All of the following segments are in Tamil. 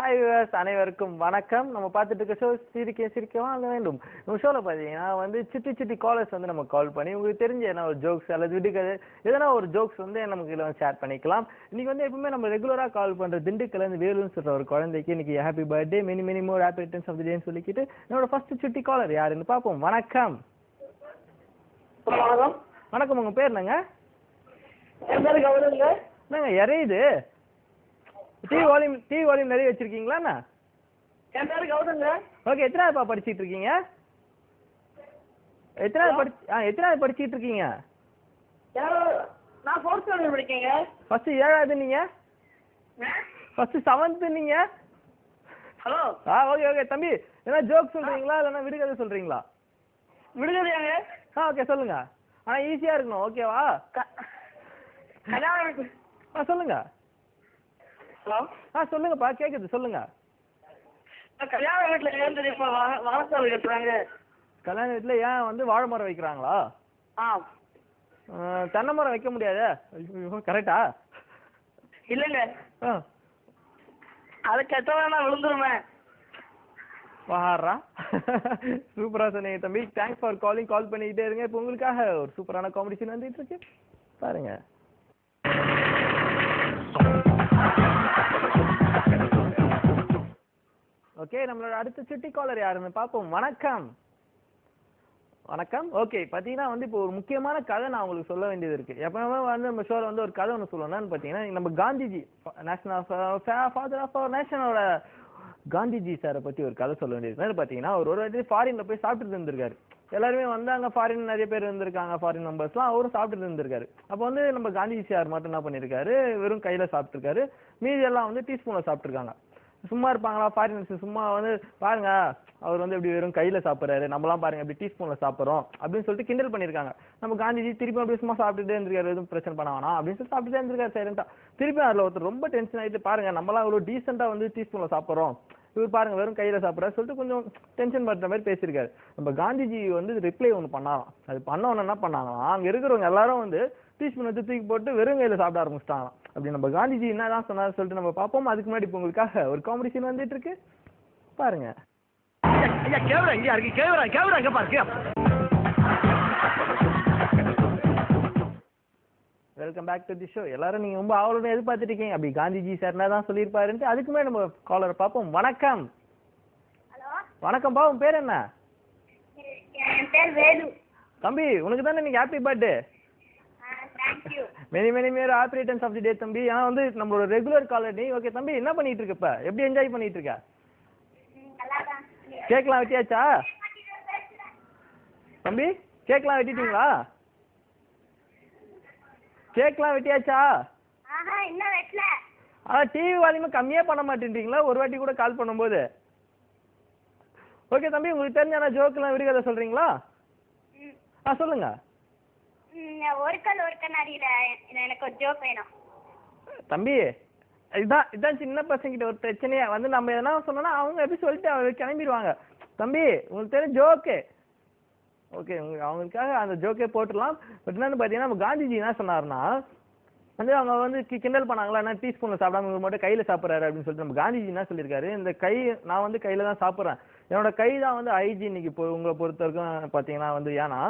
ஹாய் வியூவர்ஸ் அனைவருக்கும் வணக்கம். நம்ம பார்த்துட்டு இருக்க ஷோ சிரிக்கவா வேண்டும். நம்ம ஷோவில் பார்த்தீங்கன்னா வந்து சிட்டி காலர்ஸ் வந்து நம்ம கால் பண்ணி உங்களுக்கு தெரிஞ்ச என்ன ஒரு ஜோக்ஸ் அல்லது விடுகதை எதனா ஒரு ஜோக்ஸ் வந்து நமக்கு இதில் ஷேர் பண்ணிக்கலாம். இன்னைக்கு வந்து எப்பவுமே நம்ம ரெகுலராக கால் பண்ணுற திண்டுக்கல்லேருந்து வேலுன்னு சொல்கிற ஒரு குழந்தைக்கு இன்னைக்கு happy birthday many more happy returns of the டேன்னு சொல்லிக்கிட்டு என்னோட ஃபர்ஸ்ட் சிட்டி காலர் யாருன்னு பார்ப்போம். வணக்கம். வணக்கம், உங்கள் பேர் என்னங்க? என்னங்க இறையுது? டிவி வால்யூம் நிறைய வச்சிருக்கீங்களா? ஓகே, எத்தனாவதுப்பா படிச்சிட்டு இருக்கீங்க? எத்தனாவது படிச்சிட்டு இருக்கீங்க? நான் 4th ஸ்டாண்டர்ட் படிக்கேங்க. ஃபர்ஸ்ட் 7வது நீங்க? ஃபர்ஸ்ட் 7th நீங்க? ஹலோ. ஓகே தம்பி, என்ன ஜோக் சொல்றீங்களா இல்லனா விடுகதை சொல்றீங்களா? விடுகதையாங்க. ஓகே சொல்லுங்க. ஆனா ஈஸியா இருக்கணும், ஓகேவா? சொல்லுங்க. ஹலோ. சொல்லுங்கப்பா, கேக்குது, சொல்லுங்க. கல்யாண வீட்டுல ஏன் தெரியுமா வாழைத்தாள் கட்டுறாங்க? கல்யாண வீட்டுல ஏன் வந்து வாழை மரம் வைக்கிறாங்களா? தென்னை மரம் வைக்க முடியாது. கரெக்டா? இல்லங்க, அது கெட்டவனா விழுந்துருமே. வாரா சூப்பரா சொன்னீங்க தம்பி. Thanks for calling. கால் பண்ணிக்கிட்டே இருங்க. இப்போ உங்களுக்காக ஒரு சூப்பரான காம்படிஷன் வந்துட்டு இருக்கு, பாருங்க. ஓகே, நம்மளோட அடுத்த சிட்டி காலர் யாருன்னு பார்ப்போம். வணக்கம். வணக்கம். ஓகே, பார்த்தீங்கன்னா வந்து இப்போ ஒரு முக்கியமான கதை நான் உங்களுக்கு சொல்ல வேண்டியது இருக்கு. எப்பவுமே வந்து நம்ம ஷோவில் வந்து ஒரு கதை ஒன்று சொல்லணும்னு பார்த்தீங்கன்னா, நம்ம காந்திஜி ஃபாதர் ஆஃப் அவர் நேஷனோட காந்திஜி சாரை பற்றி ஒரு கதை சொல்ல வேண்டியது. என்னன்னு பார்த்தீங்கன்னா, ஒரு வாட்டி ஃபாரின்ல போய் சாப்பிட்டுட்டு இருந்திருக்காரு. எல்லாருமே வந்து அங்கே ஃபாரின் நிறைய பேர் இருந்திருக்காங்க, ஃபாரின் மெம்பர்ஸ்லாம். அவரும் சாப்பிட்டுட்டு இருந்திருக்காரு. அப்போ வந்து நம்ம காந்திஜி சார் மட்டும் என்ன பண்ணியிருக்காரு, வெறும் கையில் சாப்பிட்டுருக்காரு. மீதி எல்லாம் வந்து டீஸ்பூனில் சாப்பிட்ருக்காங்க. சும்மா இருப்பாங்களா ஃபாரினர்ஸ்? சும்மா வந்து பாருங்க, அவர் வந்து எப்படி வெறும் கையில சாப்பிட்றாரு, நம்மளாம் பாருங்க எப்படி டீஸ்பூன்ல சாப்பிட்றோம் அப்படின்னு சொல்லிட்டு கிண்டல் பண்ணியிருக்காங்க. நம்ம காந்திஜி திருப்பி அப்படியே சும்மா சாப்பிட்டுட்டே இருந்திருக்காரு, எதுவும் பிரச்சனை பண்ண வேணாம் அப்படின்னு சொல்லி சாப்பிட்டுட்டே இருந்திருக்காரு சைலண்டா. திருப்பி அதில் ஒருத்தர் ரொம்ப டென்ஷன் ஆகிட்டு, பாருங்க நம்மளாம் இவ்வளோ டீசெண்டாக வந்து டீஸ்பூன்ல சாப்பிட்றோம், இவர் பாருங்க வெறும் கையில சாப்பிட்றாரு சொல்லிட்டு கொஞ்சம் டென்ஷன் பண்ற மாதிரி பேசியிருக்காரு. நம்ம காந்திஜி வந்து ரிப்ளை ஒன்று பண்ணாராம். அது பண்ண ஒன்று என்ன பண்ணாங்களாம், அங்கே இருக்கிறவங்க எல்லாரும் வந்து டீஸ்பூன் வச்சு தூக்கி போட்டு வெறும் கையில சாப்பிட ஆரம்பிச்சிட்டாங்க. அப்படி நம்ம காந்திஜி என்னதான் சொன்னாரு சொல்லிட்டு நம்ம பார்ப்போம். அதுக்கு முன்னாடி இப்போ உங்களுக்காக ஒரு காம்படிஷன் வந்துட்டு இருக்கு, பாருங்க. Welcome back to the show. எல்லாரும் நீங்க ரொம்ப ஆவலோட எதிர்பார்த்துட்டு இருக்கீங்க அப்படி காந்திஜி சார் என்னதான் சொல்லியிருப்பாருன்ட்டு. அதுக்கு முன்னாடி நம்ம காலரை பார்ப்போம். வணக்கம். வணக்கம்பா, உன் பேர் என்ன? என் பேர் வேலு. தம்பி, உனக்கு தானே இன்னைக்கு happy birthday. Many more happy returns of the day தம்பி. ஏன்னா வந்து நம்மளோட ரெகுலர் காலர் நீ. ஓகே தம்பி, என்ன பண்ணிட்டு இருக்க இப்ப? எப்படி என்ஜாய் பண்ணிட்டு இருக்க? கேக்லாம் வெட்டியாச்சா தம்பி? கேக்லாம் வெட்டிட்டீங்களா? கேக்லாம் வெட்டியாச்சா? டிவி வால்யூம் கம்மியா பண்ண மாட்டேன்றீங்களா ஒரு வாட்டி கூட கால் பண்ணும்போது? ஓகே தம்பி, உங்களுக்கு தெரிஞ்சான ஜோக்கெல்லாம் விடுகதை சொல்றீங்களா? சொல்லுங்க. ஒரு கண்ணாடியில எனக்கு ஒரு ஜோக் வேணும் தம்பி. இதான் சின்ன பசங்கிட்ட ஒரு பிரச்சனையா வந்து நம்ம எதனா சொன்னோம்னா அவங்க எப்படி சொல்லிட்டு அவங்க கிளம்பிடுவாங்க. தம்பி, உங்களுக்கு தெரிஞ்ச ஜோக்கு ஓகே, அவங்களுக்காக அந்த ஜோக்கே போட்டுடலாம். பட் என்னன்னு பார்த்தீங்கன்னா, நம்ம காந்திஜி என்ன சொன்னார்னா வந்து அவங்க வந்து கிண்டல் பண்ணாங்களா, என்ன டீஸ்பூனில் சாப்பிடாம இவர் மட்டும் கையில் சாப்பிட்றாரு அப்படின்னு சொல்லிட்டு நம்ம காந்திஜி என்ன சொல்லியிருக்காரு, இந்த கை நான் வந்து கையில் தான் சாப்பிட்றேன், என்னோட கை தான் வந்து ஹைஜீனிக். இப்போ உங்களை பொறுத்த வரைக்கும் பார்த்தீங்கன்னா வந்து ஏன்னா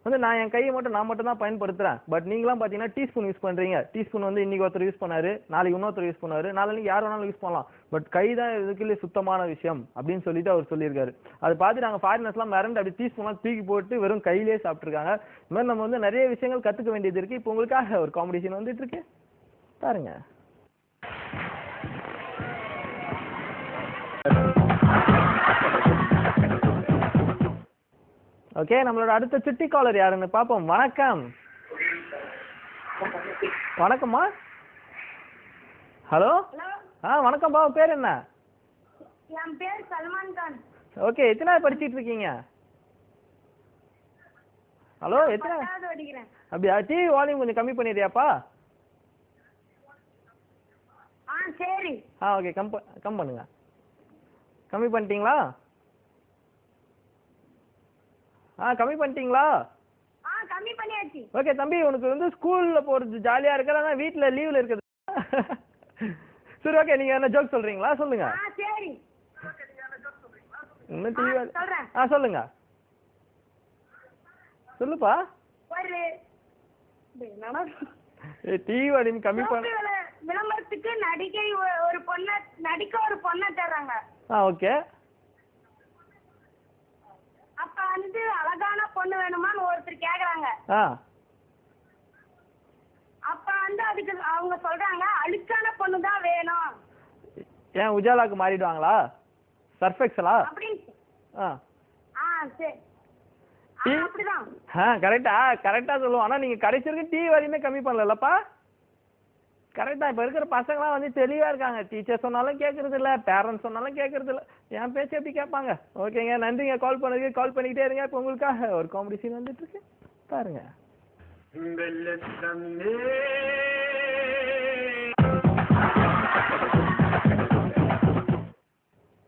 வந்து நான் என் கையை மட்டும் தான் பயன்படுத்துறேன். பட் நீங்களாம் பார்த்தீங்கன்னா டீஸ்பூன் யூஸ் பண்ணுறீங்க. டீஸ்பூன் வந்து இன்னைக்கு ஒருத்தர் யூஸ் பண்ணாரு, நாளைக்கு இன்னொருத்தர் யூஸ் பண்ணாரு, நாளைக்கு யார் வேணாலும் யூஸ் பண்ணலாம். பட் கை தான் இதுக்குள்ளே சுத்தமான விஷயம் அப்படின்னு சொல்லிட்டு அவர் சொல்லியிருக்காரு. அதை பார்த்து நாங்கள் ஃபாரினர்ஸ்லாம் மிரண்டு அப்படி டீஸ்பூன்லாம் தூக்கி போட்டு வெறும் கையிலே சாப்பிட்ருக்காங்க. இந்த மாதிரி நம்ம வந்து நிறைய விஷயங்கள் கற்றுக்க வேண்டியது இருக்குது. இப்போ உங்களுக்காக ஒரு காம்படிஷன் வந்துட்டு இருக்கு, பாருங்க. ஓகே, நம்மளோட அடுத்த சிட்டி காலர் யாருன்னு பார்ப்போம். வணக்கம். வணக்கம்மா. ஹலோ. வணக்கம்ப்பா, உன் பேர் என்ன? என் பேர் சல்மான் கான். ஓகே, எத்தனாவது படிச்சிட்டு இருக்கீங்க? ஹலோ, எத்தனை? அப்படியா? டிவி வால்யூம் கொஞ்சம் கம்மி பண்ணிடுறியாப்பா? சரி. ஓகே, கம் பண்ணுங்க. கம்மி பண்ணிட்டீங்களா? கம்மி பண்ணிட்டீங்களா? கம்மி பண்ணியாச்சு. ஓகே தம்பி, உனக்கு வந்து ஸ்கூல்ல போறது ஜாலியா இருக்கா, வீட்டுல லீவ்ல இருக்குது? சரி ஓகே, நீங்க என்ன ஜோக் சொல்றீங்களா? சொல்லுங்க. சரி இன்னும் டிவி சொல்றேன். சொல்லுங்க. சொல்லுப்பா. ஒரு டிவி வால்யூம் கம்மி பண்ண. விளம்பரத்துக்கு ஒரு பொண்ணை தர்றாங்க. ஓகே. அப்ப வந்து அழகான பொண்ணு வேணுமான்னு ஒருத்தர் கேக்குறாங்க. அப்ப வந்து அதுக்கு அவங்க சொல்றாங்க அழுக்கான பொண்ணு தான் வேணும். ஏன் உஜாலாக்கு மாறிடுவாங்களா? சர்ஃபெக்ஸலா? அப்படின்னு. சரி அப்படிதான். கரெக்டா சொல்லுவோம். ஆனா நீங்க கடைசி வரைக்கும் டிவி வால்யூமே கம்மி பண்ணலப்பா. கரெக்டா. இப்ப இருக்கிற பசங்களாம் வந்து தெளிவா இருக்காங்க. டீச்சர் சொன்னாலும் கேட்கறது இல்ல, பேரண்ட்ஸ் சொன்னாலும் கேட்கறது இல்ல. என் பேச்சு எப்படி கேட்பாங்க? ஓகேங்க, நன்றிங்க கால் பண்ணதுக்கு. கால் பண்ணிக்கிட்டே இருங்க. இப்போ உங்களுக்காக ஒரு காமெடி சீன் வந்துட்டு இருக்கு, பாருங்க.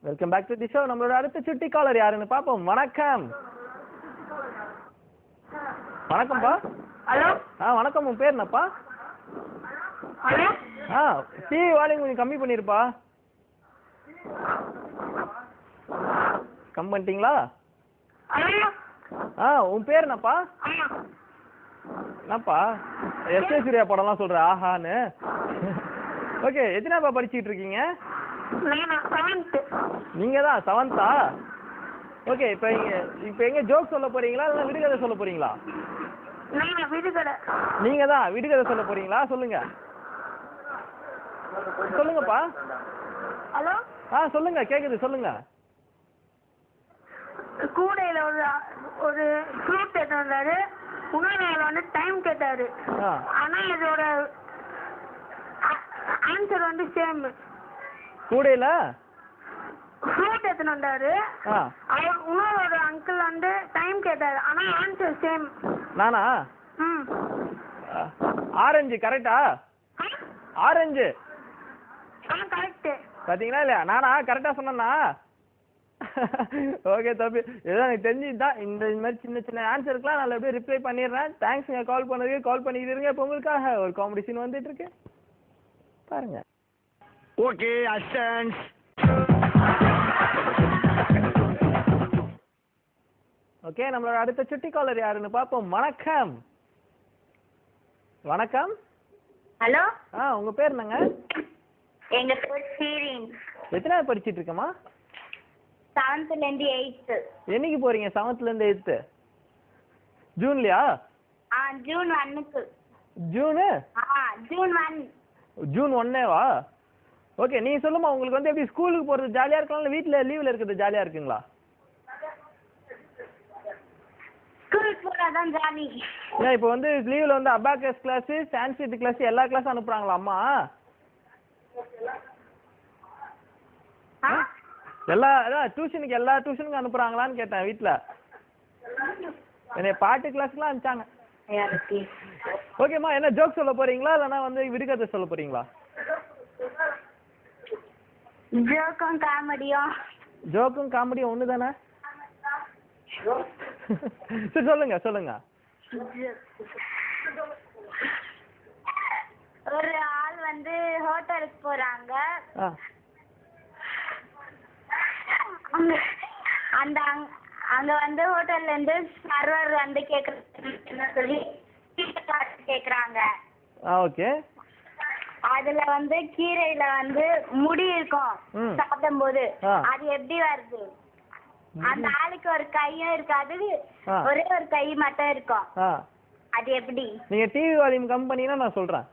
Welcome back to the show. நம்மளோட அடுத்த சுட்டி காலர் யாருன்னு பாப்போம். வணக்கம். வணக்கம்ப்பா. ஹலோ. வணக்கம். உன் பேர் என்னப்பா? ஹலோ. டிவி வால்யூம் கொஞ்சம் கம்மி பண்ணிருப்பா. கம் பண்ணிட்டீங்களா? உன் பேர் என்னப்பா? என்னப்பா எஸ்.ஏ. சூர்யா படம்லாம் சொல்ற ஆஹான்னு? ஓகே, எத்தனாப்பா படிச்சுட்டு இருக்கீங்க? நீங்க தான் 7th. ஓகே, இப்போ எங்க ஜோக் சொல்ல போறீங்களா இல்ல விடுகதை சொல்ல போறீங்களா? நீங்க தான் விடுகதை சொல்ல போறீங்களா? சொல்லுங்க சொல்லுங்கப்பா. ஹலோ. சொல்லுங்க, கேக்குது, சொல்லுங்க. கூடையில ஒரு ஃப்ரூட் எடுத்து வந்தாரு. உணவு வந்து டைம் கேட்டாரு. ஆனா இதோட ஆன்சர் வந்து சேம். கூடையில ஃப்ரூட் எடுத்து வந்தாரு. உணவோட அங்கிள் வந்து டைம் கேட்டாரு. ஆனா ஆன்சர் சேம். நானா? ஆரஞ்சு. கரெக்டா? ஆரஞ்சு. கரெக்ட். பாத்தீங்களா இல்லையா? நானா கரெக்டா சொன்னா? ஓகே தம்பி, ஏதோ எனக்கு தெரிஞ்சுதான் இந்த மாதிரி சின்ன சின்ன ஆன்சருக்குலாம் நான் அப்படியே ரிப்ளை பண்ணிடுறேன். தேங்க்ஸ்ங்க கால் பண்ணதுக்கு. கால் பண்ணிக்கிட்டு இருங்க. இப்போ உங்களுக்காக ஒரு காமெடி சீன் வந்துட்டு இருக்கு, பாருங்க. Okay assistant. ஓகே, நம்மளோட அடுத்த சுட்டி காலர் யாருன்னு பாப்போம். வணக்கம். வணக்கம். ஹலோ. உங்க பேர் என்னங்க? எங்க பேர் சீரின். எத்தனாவது படிச்சிட்டு இருக்கமா? 7th ல இருந்து 8th. என்னைக்கு போறீங்க 7th ல இருந்து 8th? ஜூன்லயா? ஜூன் 1க்கு. ஜூன் 1. ஜூன் 1வா? ஓகே, நீங்க சொல்லுமா, உங்களுக்கு வந்து எப்படி ஸ்கூலுக்கு போறது ஜாலியா இருக்கலாம் இல்ல வீட்ல லீவ்ல இருக்கிறது ஜாலியா இருக்குங்களா? ஸ்கூலுக்கு போறதான் ஜாலி. ஏன் இப்போ வந்து லீவ்ல வந்து அபாகஸ் கிளாஸ், சான்ஸ்கிரிட் கிளாஸ் எல்லா கிளாஸ் அனுப்புறாங்களா அம்மா? டியூஷனுக்கு எல்லா டியூஷனுக்கும் அனுப்புறாங்களான்னு கேட்டேன் வீட்ல. என்னைய பாட்டு கிளாஸ்க்குலாம் அனுப்பிச்சாங்க. ஓகேம்மா, என்ன ஜோக் சொல்ல போறீங்களா இல்லைன்னா வந்து விடுகதை சொல்ல போறீங்களா? ஜோக்கும் காமெடியும். ஜோக்கும் காமெடியும் ஒன்று தானே? சரி சொல்லுங்க சொல்லுங்க. ஒரு ஆள் வந்து ஹோட்டலுக்கு போறாங்க. அந்த அங்க வந்து ஹோட்டல்ல இருந்து சர்வர் வந்து சொல்லி கேக்குறாங்க. ஓகே. அதுல வந்து கீரையில வந்து முடி இருக்கும் சாப்பிடும் போது. அது எப்படி வருது? அந்த ஆளுக்கு ஒரு கையும் இருக்காது, ஒரே ஒரு கை மட்டும் இருக்கும். அது எப்படி? நீங்க டிவி வால்யூம் கம்மி பண்ணீங்கன்னா நான் சொல்றேன்.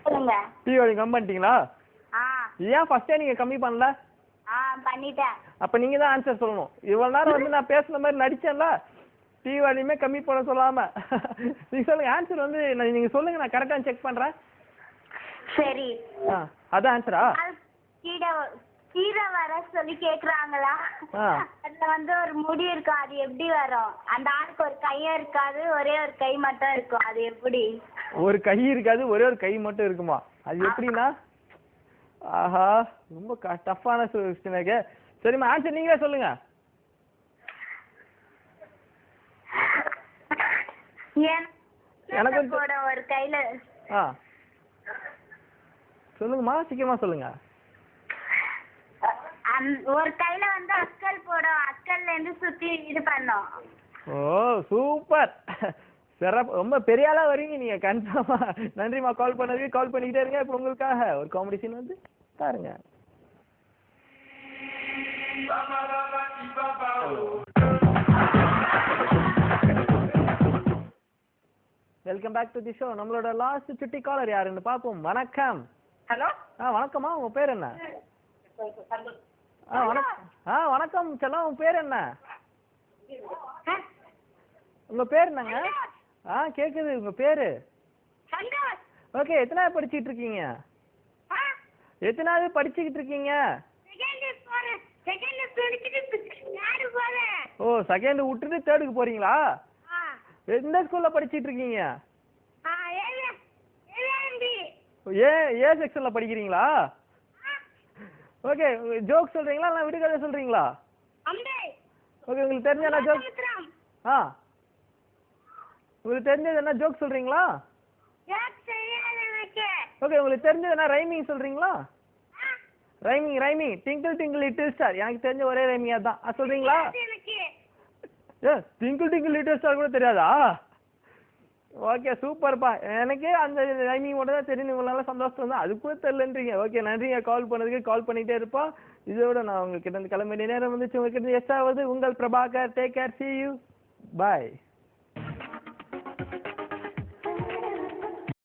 சொல்லுங்க. டிவி வால்யூம் கம்மி பண்ணிட்டீங்களா? ஏன் ஃபர்ஸ்டே நீங்க கம்மி பண்ணல? பண்ணிட்டேன். அப்ப நீங்க தான் ஆன்சர் சொல்லணும். இவ்வளவு நேரம் வந்து நான் பேசுன மாதிரி நடிச்சேன்ல, டிவி வால்யூமே கம்மி பண்ண சொல்லாம. நீங்க சொல்லுங்க ஆன்சர் வந்து நீங்க சொல்லுங்க, நான் கரெக்டா செக் பண்றேன். சரி. அதான் ஆன்சரா? கீரை வர சொல்லி கேக்குறாங்களா? அதுல வந்து ஒரு முடி இருக்கும், அது எப்படி வரும்? அந்த ஆளுக்கு ஒரு கையும் இருக்காது, ஒரே ஒரு கை மட்டும் இருக்கும், அது எப்படி? ஒரு கை இருக்காது, ஒரே ஒரு கை மட்டும் இருக்குமா? அது எப்படின்னா? ஆஹா, ரொம்ப டஃப்பான கொஸ்டின். சரிம்மா, ஆன்சர் நீங்களே சொல்லுங்க. எனக்கு போடும் ஒரு கையில. சொல்லுங்கம்மா, சீக்கிரமா சொல்லுங்க. ஒரு கையில வந்து அஸ்கல் போடும், அஸ்கல்ல இருந்து சுத்தி இது பண்ணும். ஓ சூப்பர், சிறப்பு, ரொம்ப பெரிய ஆளா வரீங்க நீங்க கன்ஃபார்மா. நன்றிமா கால் பண்ணதுக்கு. கால் பண்ணிக்கிட்டே இருங்க. இப்போ உங்களுக்காக ஒரு காம்படிஷன் வந்து பாருங்க. Welcome back to the show. நம்மளோட லாஸ்ட் சுட்டி காலர் யாருன்னு பாப்போம். வணக்கம். ஹலோ. வணக்கம்மா, உங்க பேர் என்ன? வணக்கம் செல்லம், உங்க பேர் என்ன? உங்க பேர் என்னங்க? கேக்குது, உங்க பேரு? ஓகே, எத்தனாவது படிச்சிட்டு இருக்கீங்க? எத்தனாவது படிச்சுக்கிட்டு இருக்கீங்க? ஓ, செகண்ட் விட்டுட்டு தேர்டுக்கு போறீங்களா? எந்த ஸ்கூல்ல படிச்சிட்டு இருக்கீங்க? ஏ செக்ஷன்ல படிக்கிறீங்களா? ஓகே, ஜோக் சொல்றீங்களா இல்ல விடுகதை சொல்றீங்களா? ஓகே, உங்களுக்கு தெரிஞ்ச என்ன ஜோக்? உங்களுக்கு தெரிஞ்சது என்ன ஜோக் சொல்றீங்களா? ஓகே, உங்களுக்கு தெரிஞ்சது என்ன ரைமிங் சொல்றீங்களா? Rhyming twinkle twinkle little star. எனக்கு தெரிஞ்ச ஒரே ரைமிங் அதான். சொல்றீங்களா? டிங்கிள் டிங்கிள் லிட்டில் ஸ்டார் கூட தெரியாதா? ஓகே சூப்பர்ப்பா. எனக்கு அந்த ரைமிங் மட்டும் தான் தெரியும். உங்களால சந்தோஷம் தான், அது கூட தெரியலன்றீங்க. ஓகே, நன்றிங்க கால் பண்ணதுக்கு. கால் பண்ணிட்டே இருப்போம். இதோட நான் உங்ககிட்ட கிளம்ப வேண்டிய நேரம் வந்துச்சு. உங்ககிட்ட எஸ்டாவது உங்கள் Prabhakar. Take care, see you, bye.